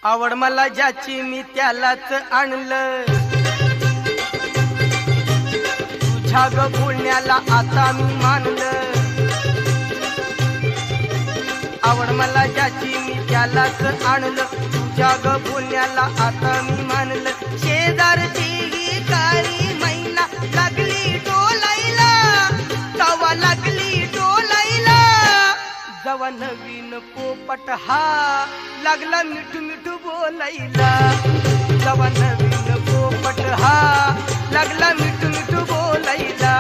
आवड मला ज्याची मी त्यालाच आणलं, तुझ्या ग बोलण्याला आता मी मानलं। आवड मला ज्याची मी त्यालाच आणलं, तुझ्या ग बोलण्याला आता मी मानलं। शेजारची ही काळी मैना लागली डोलायला, तवा लागली डोलायला। जवा नवीन पोपट हा लागला मिठू मिठू बोलायला, जवा नवीन पोपट हा लागला मिठू मिठू बोलायला।